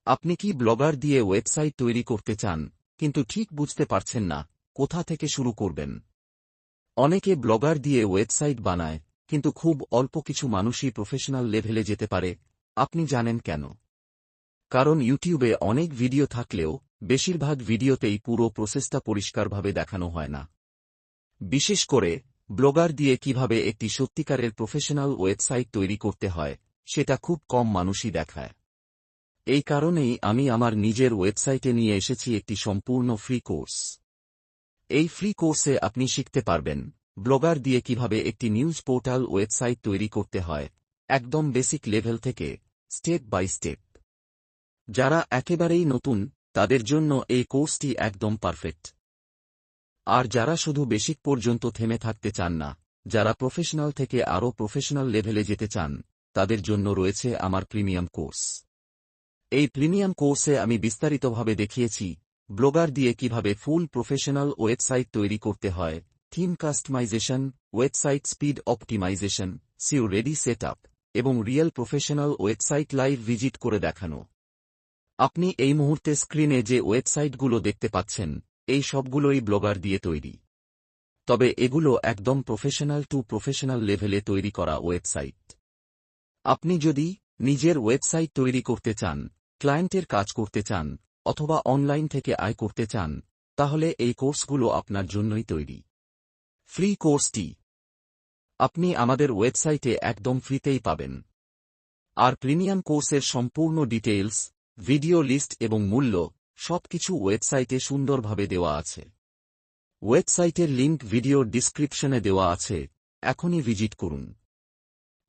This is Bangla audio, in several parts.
আপনি কি ব্লগার দিয়ে ওয়েবসাইট তৈরি করতে চান, কিন্তু ঠিক বুঝতে পারছেন না কোথা থেকে শুরু করবেন? অনেকে ব্লগার দিয়ে ওয়েবসাইট বানায়, কিন্তু খুব অল্প কিছু মানুষই প্রফেশনাল লেভেলে যেতে পারে। আপনি জানেন কেন? কারণ ইউটিউবে অনেক ভিডিও থাকলেও বেশিরভাগ ভিডিওতেই পুরো প্রসেসটা পরিষ্কারভাবে দেখানো হয় না। বিশেষ করে ব্লগার দিয়ে কিভাবে একটি সত্যিকারের প্রফেশনাল ওয়েবসাইট তৈরি করতে হয়, সেটা খুব কম মানুষই দেখায়। এই কারণেই আমি আমার নিজের ওয়েবসাইটে নিয়ে এসেছি একটি সম্পূর্ণ ফ্রি কোর্স। এই ফ্রি কোর্সে আপনি শিখতে পারবেন ব্লগার দিয়ে কিভাবে একটি নিউজ পোর্টাল ওয়েবসাইট তৈরি করতে হয়, একদম বেসিক লেভেল থেকে, স্টেপ বাই স্টেপ। যারা একেবারেই নতুন তাদের জন্য এই কোর্সটি একদম পারফেক্ট। আর যারা শুধু বেসিক পর্যন্ত থেমে থাকতে চান না, যারা প্রফেশনাল থেকে আরও প্রফেশনাল লেভেলে যেতে চান, তাদের জন্য রয়েছে আমার প্রিমিয়াম কোর্স। এই প্রিমিয়াম কোর্সে আমি বিস্তারিতভাবে দেখিয়েছি ব্লগার দিয়ে কিভাবে ফুল প্রফেশনাল ওয়েবসাইট তৈরি করতে হয়, theme customisation, website speed optimisation, SEO ready setup এবং real professional website live visit করে দেখানো। আপনি এই মুহূর্তে স্ক্রিনে যে ওয়েবসাইটগুলো দেখতে পাচ্ছেন, এই সবগুলোই ব্লগার দিয়ে তৈরি। তবে এগুলো একদম প্রফেশনাল টু প্রফেশনাল লেভেলে তৈরি করা ওয়েবসাইট। আপনি যদি নিজের ওয়েবসাইট তৈরি করতে চান, ক্লায়েন্টের কাজ করতে চান, অথবা অনলাইন থেকে আয় করতে চান, তাহলে এই কোর্সগুলো আপনার জন্যই তৈরি। ফ্রি কোর্সটি আপনি আমাদের ওয়েবসাইটে একদম ফ্রিতেই পাবেন। আর প্রিমিয়াম কোর্সের সম্পূর্ণ ডিটেইলস, ভিডিও লিস্ট এবং মূল্য সবকিছু ওয়েবসাইটে সুন্দরভাবে দেওয়া আছে। ওয়েবসাইটের লিংক ভিডিও ডিসক্রিপশনে দেওয়া আছে, এখনই ভিজিট করুন।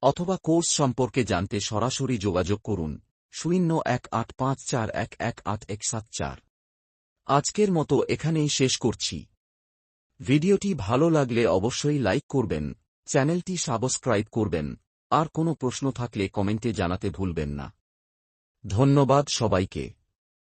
অথবা কোর্স সম্পর্কে জানতে সরাসরি যোগাযোগ করুন 018541118174। আজকের মতো এখানেই শেষ করছি। ভিডিওটি ভালো লাগলে অবশ্যই লাইক করবেন, চ্যানেলটি সাবস্ক্রাইব করবেন, আর কোনো প্রশ্ন থাকলে কমেন্টে জানাতে ভুলবেন না। ধন্যবাদ সবাইকে।